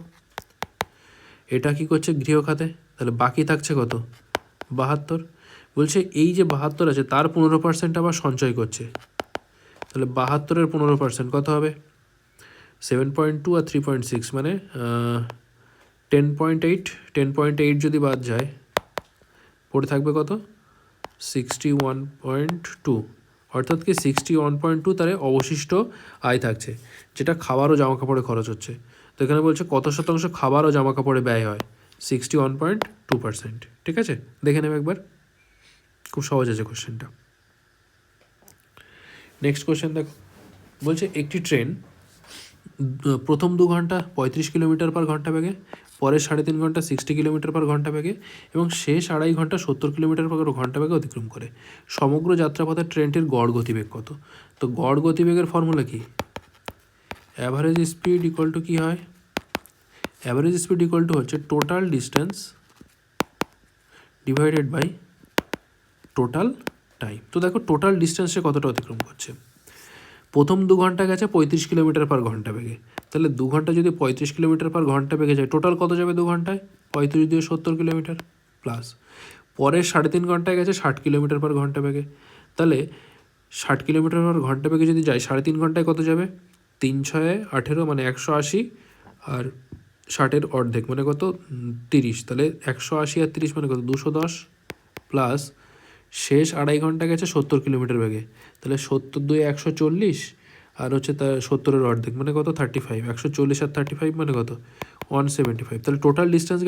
এটা কি করছে? গৃহ খাতে। তাহলে বাকি থাকছে কত? 72। বলছে এই যে 72 আছে তার 15% আবার সঞ্চয় করছে। তাহলে 72-এর 15% কত হবে? 7.2 আর 3.6, মানে 10.8। 10.8 যদি বাদ যায়, পড়ে থাকবে কত? 61.2। অর্থাৎ কি 61.2 তারে অবশিষ্ট আয় থাকছে, যেটা খাবার ও জামা কাপড়ে খরচ হচ্ছে। তো এখানে বলছে কত শতাংশ খাবার ও জামা কাপড়ে ব্যয় হয়? 61.2%, ঠিক আছে? দেখে নেবে একবার, খুব সহজ আছে কোশ্চেনটা। নেক্সট কোশ্চেন দেখো, বলছে একটি ট্রেন প্রথম 2 ঘন্টা 35 কিলোমিটার/ঘন্টা বেগে, পরের 3.5 ঘন্টা 60 কিলোমিটার/ঘন্টা বেগে এবং শেষ 2.5 ঘন্টা 70 কিলোমিটার/ঘন্টা বেগে অতিক্রম করে। সমগ্র যাত্রাপথে ট্রেনটির গড় গতিবেগ কত? তো গড় গতিবেগের ফর্মুলা কি? অ্যাভারেজ স্পিড ইকুয়াল টু কী হয়? অ্যাভারেজ স্পিড ইকুয়াল টু হচ্ছে total distance divided by total time. তো দেখো টোটাল ডিস্টেন্সে কতটা অতিক্রম করছে। প্রথম 2 ঘন্টা গেছে 35 কিলোমিটার/ঘন্টা বেগে, তাহলে 2 ঘন্টা যদি 35 কিলোমিটার/ঘন্টা বেগে যায়, টোটাল কত যাবে 2 ঘন্টায়? 35 দিয়ে 70 কিলোমিটার প্লাস। পরের 3.5 ঘন্টায় গেছে 60 কিলোমিটার/ঘন্টা বেগে, তাহলে 60 কিলোমিটার/ঘন্টা বেগে যদি যায়, 3.5 ঘন্টায় কত যাবে? 3 6 18, মানে 180, আর 60-এর অর্ধেক মানে কত? 30। তাহলে 180 আর 30 মানে কত? 210 প্লাস শেষ 2.5 ঘন্টা গেছে 70 কিলোমিটার বেগে, তাহলে 70 2 140, আর হচ্ছে তার 70-এর অর্ধেক মানে কত? 35। 140 আর 35 মানে কত? 175। তাহলে টোটাল ডিস্টেন্স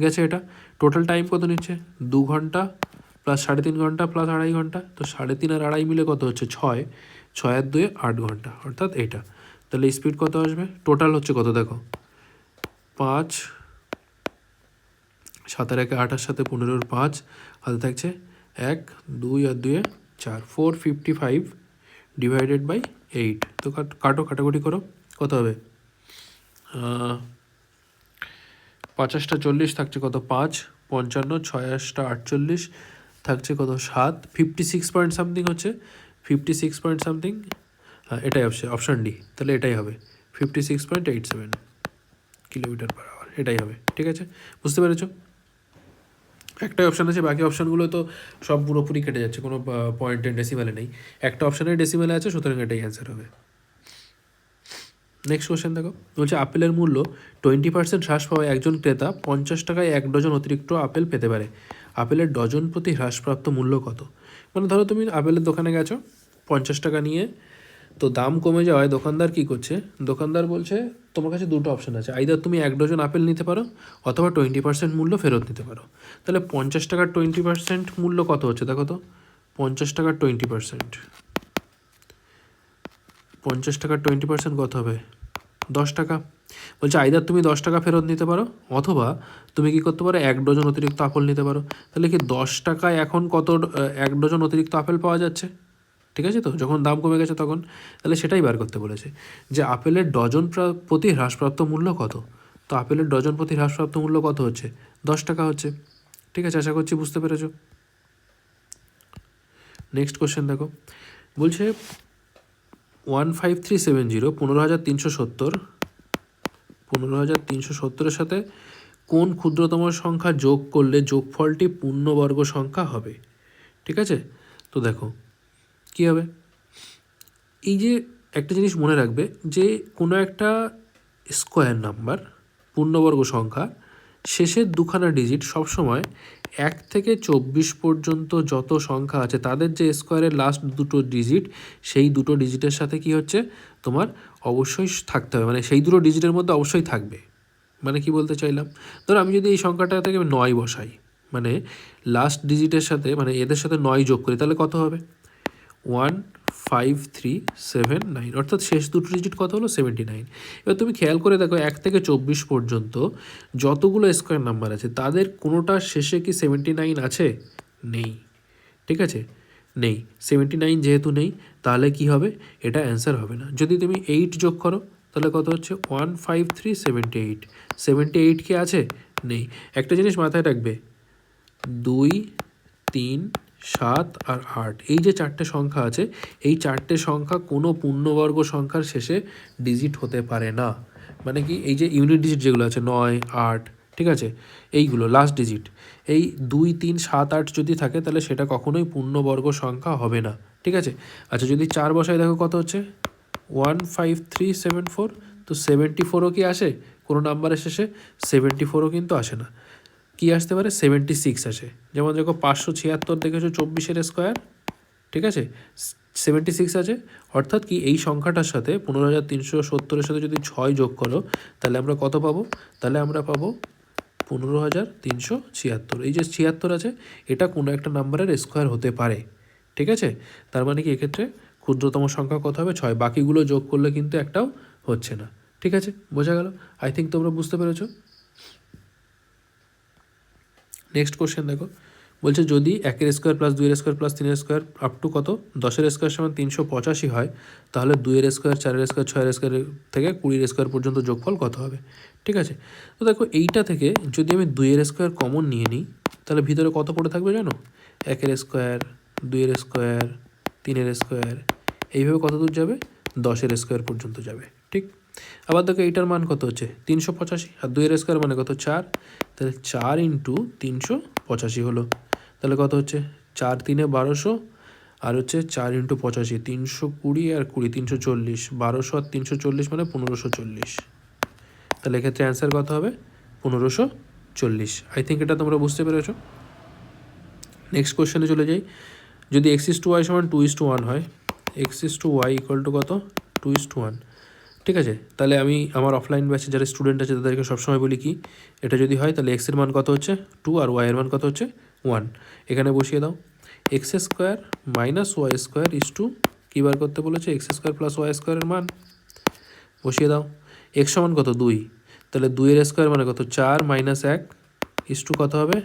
গেছে এটা। টোটাল টাইম কত নিচ্ছে? 2 ঘন্টা প্লাস 3.5 ঘন্টা প্লাস 2.5 ঘন্টা। তো 3.5 আর 2.5 মিলে কত হচ্ছে? 6। 6 আর 2 8 ঘন্টা, অর্থাৎ এটা। তাহলে স্পিড কত আসবে? টোটাল হচ্ছে কত দেখো? 5, 7 আর 1 8, আর সাথে 15-এর 5, হাতে থাকছে 1 2 আর 2 4, 455 ডিভাইডেড বাই 8। তো কাটাকুটি করো, কত হবে? 50টা 40 থাকছে কত? 5 55, 6 48 থাকছে কত? 7, 56 পয়েন্ট সামথিং হচ্ছে, 56 পয়েন্ট সামথিং। হ্যাঁ, এটাই অপশান ডি। তাহলে এটাই হবে 56.87 কিলোমিটার/আওয়ার, এটাই হবে, ঠিক আছে? বুঝতে পেরেছো? একটাই অপশান আছে, বাকি অপশানগুলো তো সব পুরোপুরি কেটে যাচ্ছে, কোনো পয়েন্ট ডেসিমেলে নেই, একটা অপশানের ডেসিমেলে আছে, সুতরাং এটাই অ্যান্সার হবে। নেক্সট কোয়েশ্চেন দেখো, বলছে আপেলের মূল্য 20% হ্রাস পাওয়ায় একজন ক্রেতা 50 টাকায় 1 ডজন অতিরিক্ত আপেল পেতে পারে। আপেলের ডজন প্রতি হ্রাসপ্রাপ্ত মূল্য কত? মানে ধরো তুমি আপেলের দোকানে গেছো 50 টাকা নিয়ে, তো দাম কমে যাওয়ায় দোকানদার কী করছে, দোকানদার বলছে তোমার কাছে দুটো অপশান আছে, আইদার তুমি 1 ডজন আপেল নিতে পারো অথবা 20% মূল্য ফেরত নিতে পারো। তাহলে 50 টাকার 20% মূল্য কত হচ্ছে দেখো তো, 50 টাকার 20%, 50 টাকার 20% কত হবে, 10 টাকা। বলছে আইদার তুমি 10 টাকা ফেরত নিতে পারো অথবা তুমি কী করতে পারো, 1 ডজন অতিরিক্ত আপেল নিতে পারো। তাহলে কি 10 টাকায় এখন কত 1 ডজন অতিরিক্ত আপেল পাওয়া যাচ্ছে? ঠিক আছে, তো যখন দাম কমে গেছে তখন, তাহলে সেটাই বার করতে বলেছে যে আপেলের ডজন প্রতি হ্রাসপ্রাপ্ত মূল্য কত। তো আপেলের ডজন প্রতি হ্রাসপ্রাপ্ত মূল্য কত হচ্ছে, 10 টাকা হচ্ছে। ঠিক আছে, আশা করছি বুঝতে পেরেছো। নেক্সট কোশ্চেন দেখো, বলছে 15370 15,370 15,370-এর সাথে কোন ক্ষুদ্রতম সংখ্যা যোগ করলে যোগফলটি পূর্ণবর্গ সংখ্যা হবে। ঠিক আছে, তো দেখো কী হবে, এই যে একটা জিনিস মনে রাখবে যে কোনো একটা স্কোয়ার নাম্বার পূর্ণবর্গ সংখ্যা শেষের দুখানা ডিজিট সবসময় 1 থেকে 24 পর্যন্ত যত সংখ্যা আছে তাদের যে স্কোয়ারের লাস্ট দুটো ডিজিট, সেই দুটো ডিজিটের সাথে কি হচ্ছে তোমার অবশ্যই থাকতে হবে, মানে সেই দুটো ডিজিটের মধ্যে অবশ্যই থাকবে। মানে কি বলতে চাইলাম, ধরো আমি যদি এই সংখ্যাটা থেকে 9 বসাই, মানে লাস্ট ডিজিটের সাথে মানে এদের সাথে 9 যোগ করি, তাহলে কত হবে 15379, অর্থাৎ শেষ দুটো ডিজিট কত হলো 79। এবার তুমি খেয়াল করে দেখো 1 থেকে 24 পর্যন্ত যতগুলো স্কোয়ার নাম্বার আছে তাদের কোনোটার শেষে কি 79 আছে? নেই। ঠিক আছে, নেই, 79 যেহেতু নেই তাহলে কি হবে, এটা অ্যান্সার হবে না। যদি তুমি 8 যোগ করো তাহলে কত হচ্ছে 15378, 78 কি আছে? নেই। একটা জিনিস মাথায় রাখবে, 2, 3, 7 আর 8 এই যে চারটে সংখ্যা আছে, এই চারটে সংখ্যা কোনো পূর্ণবর্গ সংখ্যার শেষে ডিজিট হতে পারে না। মানে কি, এই যে ইউনিট ডিজিট যেগুলো আছে 9, 8, ঠিক আছে, এইগুলো লাস্ট ডিজিট, এই 2, 3, 7, 8 যদি থাকে তাহলে সেটা কখনোই পূর্ণবর্গ সংখ্যা হবে না। ঠিক আছে, আচ্ছা যদি 4 বসায় দেখো কত হচ্ছে 15374, তো 74ও কি আসে কোনো নাম্বারের শেষে? 74ও কিন্তু আসে না। কি আসতে পারে, 76 আসে। যেমন দেখো 576 দেখেছো 24-এর স্কোয়ার, ঠিক আছে, 76 আছে। অর্থাৎ কি এই সংখ্যাটার সাথে 15,370-এর সাথে যদি 6 যোগ করো তাহলে আমরা কত পাবো, তাহলে আমরা পাবো 15,376। এই যে 76 আছে এটা কোনো একটা নাম্বারের স্কোয়ার হতে পারে। ঠিক আছে, তার মানে কি এক্ষেত্রে ক্ষুদ্রতম সংখ্যা কত হবে 6, বাকিগুলো যোগ করলে কিন্তু একটাও হচ্ছে না। ঠিক আছে, বোঝা গেল, আই থিঙ্ক তোমরা বুঝতে পেরেছো। নেক্সট কোশ্চেন দেখো, বলছে যদি 1-এর স্কোয়ার প্লাস 2-এর স্কোয়ার প্লাস 3-এর স্কোয়ার আপ টু কত 10-এর স্কোয়ার সমান 385 হয়, তাহলে 2-এর স্কোয়ার, 4-এর স্কোয়ার, 6-এর স্কোয়ার থেকে 20-এর স্কোয়ার পর্যন্ত যোগফল কত হবে। ঠিক আছে, তো দেখো এইটা থেকে যদি আমি 2-এর স্কোয়ার কমন নিয়ে নিই তাহলে ভিতরে কত পড়ে থাকবে জানো, 1-এর স্কোয়ার, 2-এর স্কোয়ার, 3-এর স্কোয়ার, এইভাবে কত দূর যাবে 10-এর স্কোয়ার পর্যন্ত যাবে। ঠিক, আবার দেখো এইটার মান কত হচ্ছে 385, আর 2-এর স্কোয়ার মানে কত 4, তাহলে 4 ইন্টু 385 হলো, তাহলে কত হচ্ছে 4 3-এ 1200, আর হচ্ছে 4 ইন্টু 85 320, আর 20 340, 1200 আর 340 মানে 1540। তাহলে এক্ষেত্রে অ্যান্সার কত হবে 1540। আই থিঙ্ক এটা তোমরা বুঝতে পেরেছো। নেক্সট কোশ্চেনে চলে যাই, যদি x:y সমান 2:1 হয়, x:y ইকুয়াল টু কত 2:1। ঠিক আছে, তাহলে আমি আমার অফলাইন ব্যাচে যারা স্টুডেন্ট আছে তাদেরকে সবসময় বলি কি, এটা যদি হয় তাহলে এক্সের মান কত হচ্ছে 2 আর ওয়াইয়ের মান কত হচ্ছে 1। এখানে বসিয়ে দাও, x square minus y square is two কী বার করতে বলেছে, এক্স স্কোয়ার প্লাস ওয়াই স্কোয়ারের মান বসিয়ে দাও। এক্স সমান কত 2, তাহলে 2-এর স্কোয়ার মানে কত 4 মাইনাস 1 ইস টু কত হবে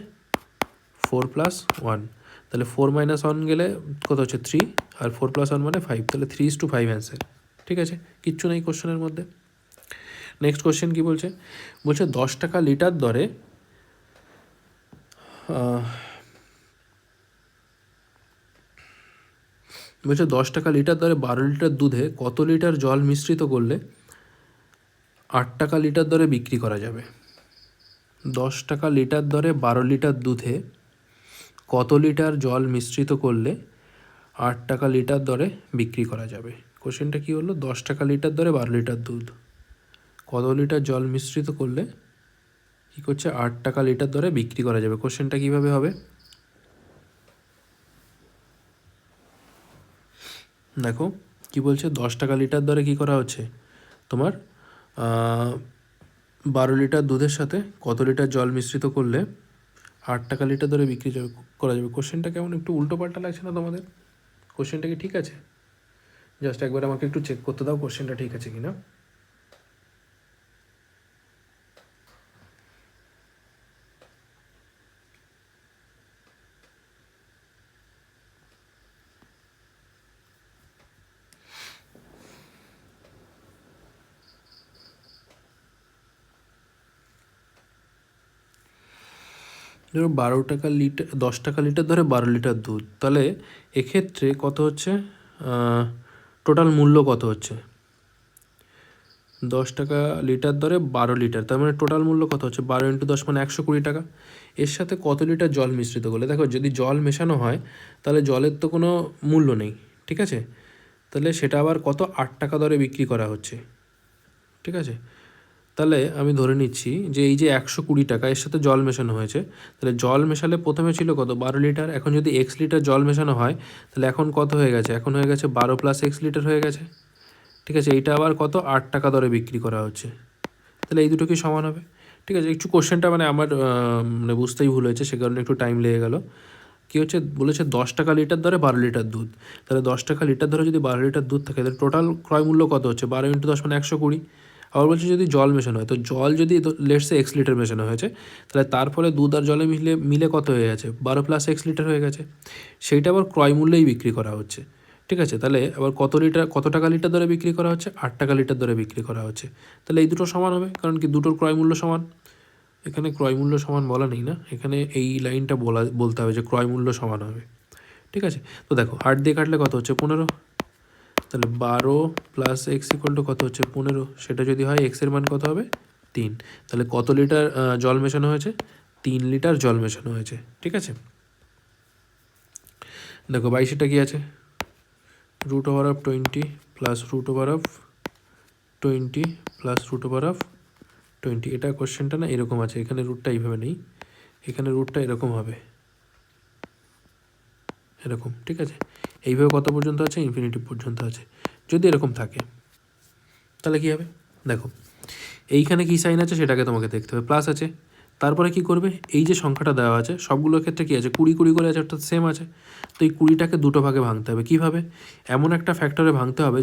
4 প্লাস 1, তাহলে 4 মাইনাস 1 গেলে কত হচ্ছে 3, আর 4 প্লাস 1 মানে 5, তাহলে 3:5 অ্যান্সার। ঠিক আছে, কিচ্ছু নেই কোশ্চেনের মধ্যে। নেক্সট কোশ্চেন কি বলছে, বলছে 10 টাকা লিটার দরে বলছে 10 টাকা লিটার দরে 12 লিটার দুধে কত লিটার জল মিশ্রিত করলে 8 টাকা লিটার দরে বিক্রি করা যাবে। 10 টাকা লিটার দরে 12 লিটার দুধে কত লিটার জল মিশ্রিত করলে 8 টাকা লিটার দরে বিক্রি করা যাবে? কোশ্চেনটা কী হলো, 10 টাকা লিটার দরে 12 লিটার দুধ, কত লিটার জল মিশ্রিত করলে কী করছে 8 টাকা লিটার দরে বিক্রি করা যাবে? কোশ্চেনটা কীভাবে হবে দেখো, কি বলছে, 10 টাকা লিটার দরে কী করা হচ্ছে তোমার 12 লিটার দুধের সাথে কত লিটার জল মিশ্রিত করলে 8 টাকা লিটার দরে বিক্রি করা যাবে? কোশ্চেনটা কেমন একটু উল্টো পাল্টা লাগছে না তোমাদের? কোশ্চেনটা কি ঠিক আছে? জাস্ট একবার আমাকে একটু চেক করতে দাও কোশ্চেনটা ঠিক আছে কি না। ধরো 12 টাকা লিটার, 10 টাকা লিটার ধরে 12 লিটার দুধ, তাহলে এক্ষেত্রে কত হচ্ছে, টোটাল মূল্য কত হচ্ছে? 10 টাকা লিটার দরে 12 লিটার, তার মানে টোটাল মূল্য কত হচ্ছে? 12 × 10 মানে 120 টাকা। এর সাথে কত লিটার জল মিশ্রিত করলে, দেখো যদি জল মেশানো হয় তাহলে জলের তো কোনো মূল্য নেই, ঠিক আছে, তাহলে সেটা আবার কত 8 টাকা দরে বিক্রি করা হচ্ছে, ঠিক আছে। তাহলে আমি ধরে নিচ্ছি যে এই যে 120 টাকা এর সাথে জল মেশানো হয়েছে, তাহলে জল মেশালে প্রথমে ছিল কত 12 লিটার, এখন যদি x লিটার জল মেশানো হয় তাহলে এখন কত হয়ে গেছে, এখন হয়ে গেছে 12 + x লিটার হয়ে গেছে, ঠিক আছে। এইটা আবার কত 8 টাকা দরে বিক্রি করা হচ্ছে, তাহলে এই দুটো কি সমান হবে? ঠিক আছে, একটু কোশ্চেনটা মানে আমার মানে বুঝতেই ভুল হয়েছে, সে কারণে একটু টাইম লেগে গেল। কী হচ্ছে বলেছে 10 টাকা লিটার দরে 12 লিটার দুধ, তাহলে 10 টাকা লিটার ধরে যদি 12 লিটার দুধ থাকে তাহলে টোটাল ক্রয় মূল্য কত হচ্ছে, 12 × 10 মানে 120। আবার বলছে যদি জল মেশানো হয়, তো জল যদি লেটসে x লিটার মেশানো হয়েছে, তাহলে তার ফলে দুধ আর জলে মিলে কত হয়ে গেছে, 12 + x লিটার হয়ে গেছে, সেইটা আবার ক্রয় মূল্যেই বিক্রি করা হচ্ছে, ঠিক আছে। তাহলে আবার কত টাকা লিটার দরে বিক্রি করা হচ্ছে, 8 টাকা লিটার দরে বিক্রি করা হচ্ছে, তাহলে এই দুটো সমান হবে, কারণ কি দুটোর ক্রয় মূল্য সমান। এখানে ক্রয় মূল্য সমান বলা নেই না, এখানে এই লাইনটা বলতে হবে যে ক্রয় মূল্য সমান হবে, ঠিক আছে। তো দেখো 8 দিয়ে কাটলে কত হচ্ছে 15, তাহলে 12 + x = কত হচ্ছে 15, সেটা যদি হয় x এর মান কত হবে 3, তাহলে কত লিটার জল মেশানো হয়েছে, 3 লিটার জল মেশানো হয়েছে, ঠিক আছে। দেখো 22টা কি আছে, √20 + √20 + √20, এটা কোশ্চেনটা না এরকম আছে, এখানে রুটটা এইভাবে নেই, এখানে রুটটা এরকম হবে, এরকম, ঠিক আছে। এইভাবে কত পর্যন্ত আছে, ইনফিনিটি পর্যন্ত আছে। যদি এরকম থাকে তাহলে কী হবে, দেখো এইখানে কী সাইন আছে সেটাকে তোমাকে দেখতে হবে, প্লাস আছে, তারপরে কি করবে, এই যে সংখ্যাটা দেওয়া আছে সবগুলোর ক্ষেত্রে কী আছে 20 20 করে আছে, অর্থাৎ সেম আছে, তো এই 20টাকে দুটো ভাগে ভাঙতে হবে। কীভাবে, এমন একটা ফ্যাক্টরে ভাঙতে হবে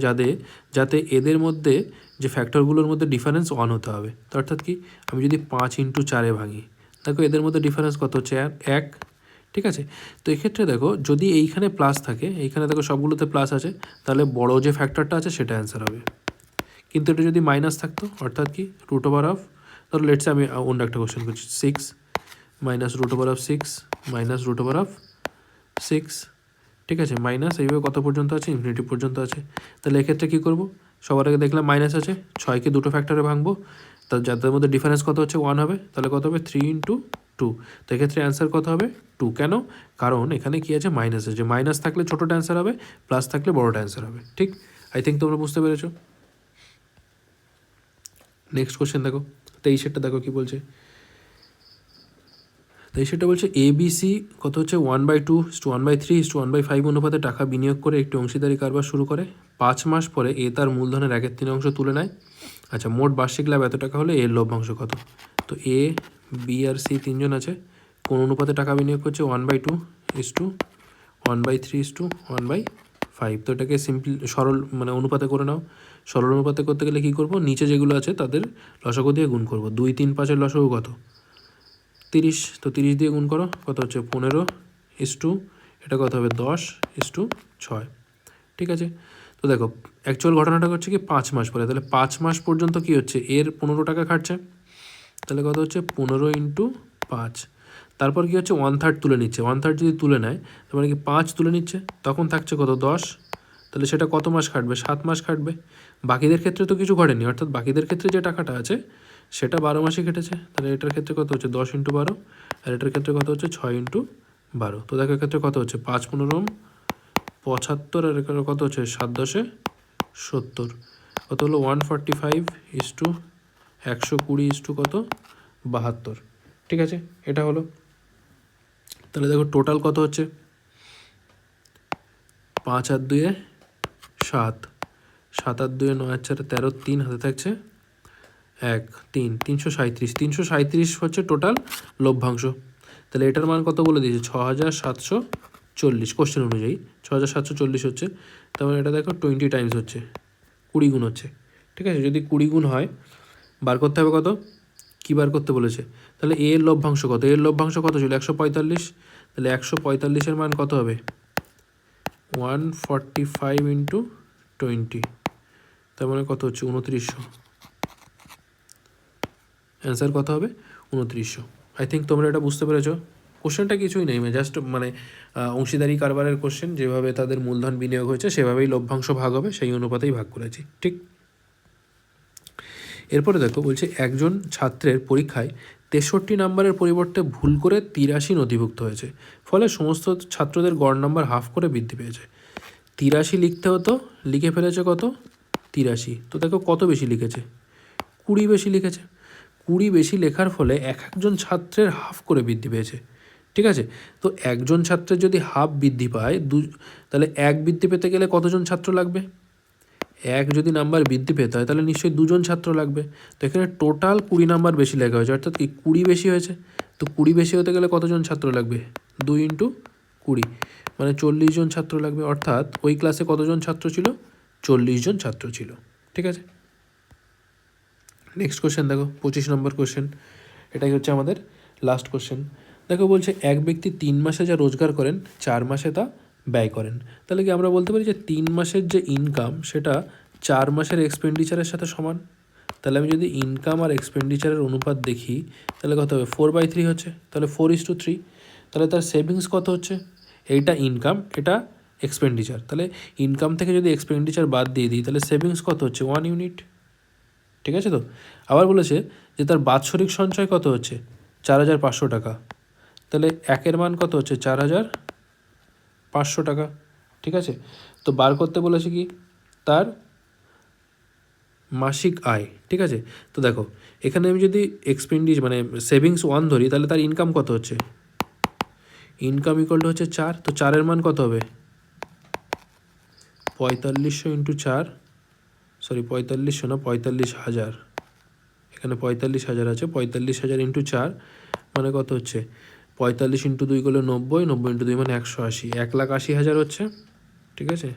যাতে এদের মধ্যে যে ফ্যাক্টরগুলোর মধ্যে ডিফারেন্স 1 হতে হবে, তো অর্থাৎ কি, আমি যদি 5 × 4 ভাঙি, দেখো এদের মধ্যে ডিফারেন্স কত হচ্ছে 1, ঠিক আছে। তো এক্ষেত্রে দেখো যদি এইখানে প্লাস থাকে, এইখানে দেখো সবগুলোতে প্লাস আছে, তাহলে বড় যে ফ্যাক্টরটা আছে সেটা অ্যান্সার হবে। কিন্তু এটা যদি মাইনাস থাকতো, অর্থাৎ কি √, ধরো লেটসে আমি অন্য একটা কোশ্চেন করছি, 6 - √6 - √6, ঠিক আছে, মাইনাস এইভাবে কত পর্যন্ত আছে, ইনফিনিটি পর্যন্ত আছে। তাহলে এক্ষেত্রে কী করবো, সবার আগে দেখলাম মাইনাস আছে, 6কে দুটো ফ্যাক্টরে ভাঙবো, তা যাদের মধ্যে ডিফারেন্স কত হচ্ছে 1 হবে, তাহলে কত হবে 3 × 2, তো এক্ষেত্রে অ্যান্সার কত হবে 2, কেন, কারণ এখানে কি আছে মাইনাস আছে, মাইনাস থাকলে ছোটোটা অ্যান্সার হবে, প্লাস থাকলে বড়োটা অ্যান্সার হবে, ঠিক। আই থিঙ্ক তোমরা বুঝতে পেরেছো। নেক্সট কোশ্চেন দেখো 23-এরটা দেখো কি বলছে, 23-এরটা বলছে ABC কত হচ্ছে 1/2 / 1/3 / 1/5 অনুপাতে টাকা বিনিয়োগ করে একটি অংশীদারি কারবার শুরু করে, 5 মাস পরে এ তার মূলধনের 1/3 তুলে নেয়। আচ্ছা, মোট বার্ষিক লাভ এত টাকা হলে এর লভ্যাংশ কত? তো A, B আর C তিনজন আছে, কোন অনুপাতে টাকা বিনিয়োগ করছে 1/2 / 1/3 / 1/5, তো এটাকে সরল মানে অনুপাতে করে নাও। সরল অনুপাতে করতে গেলে কী করবো, নিচে যেগুলো আছে তাদের লসাগু দিয়ে গুণ করবো, 2 3 5-এর লসাগু কত 30, তো 30 দিয়ে গুণ করো কত হচ্ছে 15 এটা কত হবে 10:6, ঠিক আছে। তো দেখো অ্যাকচুয়াল ঘটনাটা হচ্ছে কি 5 মাস পরে, তাহলে 5 মাস পর্যন্ত কি হচ্ছে এর 15 টাকা খাটছে, তাহলে কত হচ্ছে 15 × 5, তারপর কি হচ্ছে 1/3 তুলে নিচ্ছে, 1/3 যদি তুলে নেয় তার মানে কি 5 তুলে নিচ্ছে, তখন থাকছে কত 10, তাহলে সেটা কত মাস খাটবে 7 মাস খাটবে। বাকিদের ক্ষেত্রে তো কিছু ঘটেনি, অর্থাৎ বাকিদের ক্ষেত্রে যে টাকাটা আছে সেটা 12 মাসই কেটেছে, তাহলে এটার ক্ষেত্রে কত হচ্ছে 10 × 12, আর এটার ক্ষেত্রে কত হচ্ছে 6 × 12। তো দেখো এক্ষেত্রে কত হচ্ছে 5 15 75 আর এখানে কত হচ্ছে 7 10 70, কত হলো 145:120 কত 72। ঠিক আছে, এটা হলো। তাহলে দেখো টোটাল কত হচ্ছে 5 আর 2 7, 7 আর 2 9 আর 4 13, 3 হাতে থাকছে 1 3, 337, 337 হচ্ছে টোটাল লভ্যাংশ। তাহলে এটার মান কত বলে দিয়েছে 6740 কোশ্চেন অনুযায়ী 6740 হচ্ছে। তার মানে এটা দেখো 20 টাইমস হচ্ছে, 20 গুণ হচ্ছে। ঠিক আছে, যদি 20 গুণ হয় বার করতে হবে কত, কী বার করতে বলেছে, তাহলে এর লভ্যাংশ কত, এর লভ্যাংশ কত ছিল 145, তাহলে 145-এর মান কত হবে 145 × 20, তার মানে কত হচ্ছে 2900। অ্যান্সার কত হবে 2900। আই থিঙ্ক তোমরা এটা বুঝতে পেরেছো। কোশ্চেনটা কিছুই নেই, জাস্ট মানে অংশীদারি কারবারের কোশ্চেন, যেভাবে তাদের মূলধন বিনিয়োগ হয়েছে সেভাবেই লভ্যাংশ ভাগ হবে, সেই অনুপাতেই ভাগ করেছি। ঠিক, এরপরে দেখো বলছে একজন ছাত্রের পরীক্ষায় 63 নাম্বারের পরিবর্তে ভুল করে 83 নথিভুক্ত হয়েছে, ফলে সমস্ত ছাত্রদের গড় নাম্বার হাফ করে বৃদ্ধি পেয়েছে। 83 লিখতে হতো, লিখে ফেলেছে কত 83। তো দেখো কত বেশি লিখেছে 20 বেশি লিখেছে। 20 বেশি লেখার ফলে একজন ছাত্রের হাফ করে বৃদ্ধি পেয়েছে। ঠিক আছে, তো একজন ছাত্রের যদি হাফ বৃদ্ধি পায় তাহলে এক বৃদ্ধি পেতে গেলে কতজন ছাত্র লাগবে, এক যদি নাম্বার বৃদ্ধি পেতে হয় তাহলে নিশ্চয়ই 2জন ছাত্র লাগবে। তো এখানে টোটাল 20 নাম্বার বেশি লেখা হয়েছে, অর্থাৎ কি 20 বেশি হয়েছে। তো 20 বেশি হতে গেলে কতজন ছাত্র লাগবে 2 × 20, মানে 40 জন ছাত্র লাগবে। অর্থাৎ ওই ক্লাসে কতজন ছাত্র ছিল 40 জন ছাত্র ছিল। ঠিক আছে, নেক্সট কোশ্চেন দেখো 25 নম্বর কোশ্চেন, এটাই হচ্ছে আমাদের লাস্ট কোশ্চেন। দেখো বলছে এক ব্যক্তি 3 মাসে যা রোজগার করেন 4 মাসে তা ব্যয় করেন। তাহলে কি আমরা বলতে পারি যে 3 মাসের যে ইনকাম সেটা 4 মাসের এক্সপেন্ডিচারের সাথে সমান। তাহলে আমি যদি ইনকাম আর এক্সপেন্ডিচারের অনুপাত দেখি তাহলে কত হবে 4/3 হচ্ছে, তাহলে 4:3। তাহলে তার সেভিংস কত হচ্ছে, এইটা ইনকাম এটা এক্সপেন্ডিচার, তাহলে ইনকাম থেকে যদি এক্সপেন্ডিচার বাদ দিয়ে দিই তাহলে সেভিংস কত হচ্ছে 1 ইউনিট। ঠিক আছে, তো আবার বলেছে যে তার বাৎসরিক সঞ্চয় কত হচ্ছে 4500 টাকা, তাহলে একের মান কত হচ্ছে 4500 টাকা। ঠিক আছে, তো বার করতে বলেছে কি তার মাসিক আয়। ঠিক আছে, তো দেখো এখানে আমি যদি মানে সেভিংস 1 ধরি তাহলে তার ইনকাম কত হচ্ছে, ইনকাম ইকুয়াল টু হচ্ছে 4, তো 4-এর মান কত হবে 4500 × 4, সরি 4500 না 45,000, এখানে 45,000 আছে, 45,000 × 4 মানে কত হচ্ছে 45 × 2 করলে 90, 90 × 2 মানে 180, 1,80,000 হচ্ছে। ঠিক আছে,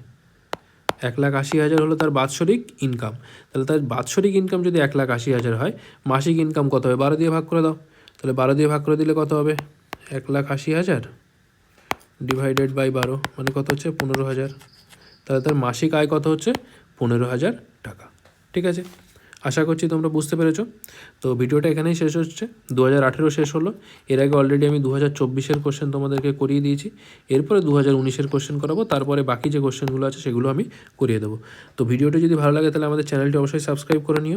1,80,000 হলো তার বাৎসরিক ইনকাম। তাহলে তার বাৎসরিক ইনকাম যদি 1,80,000 হয়, মাসিক ইনকাম কত হবে 12 দিয়ে ভাগ করে দাও। তাহলে 12 দিয়ে ভাগ করে দিলে কত হবে 1,80,000 ডিভাইডেড বাই 12 মানে কত হচ্ছে 15,000। তাহলে তার মাসিক আয় কত হচ্ছে 15,000 টাকা। ঠিক আছে, আশা করছি তোমরা বুঝতে পেরেছো। তো ভিডিওটা এখানেই শেষ হচ্ছে, 2018 শেষ হলো। এর আগে অলরেডি আমি 2024-এর কোশ্চেন তোমাদেরকে করিয়ে দিয়েছি, এরপরে 2019-এর কোশ্চেন করাবো, তারপরে বাকি যে কোশ্চেনগুলো আছে সেগুলো আমি করিয়ে দেবো। তো ভিডিওটি যদি ভালো লাগে তাহলে আমাদের চ্যানেলটি অবশ্যই সাবস্ক্রাইব করে নিও।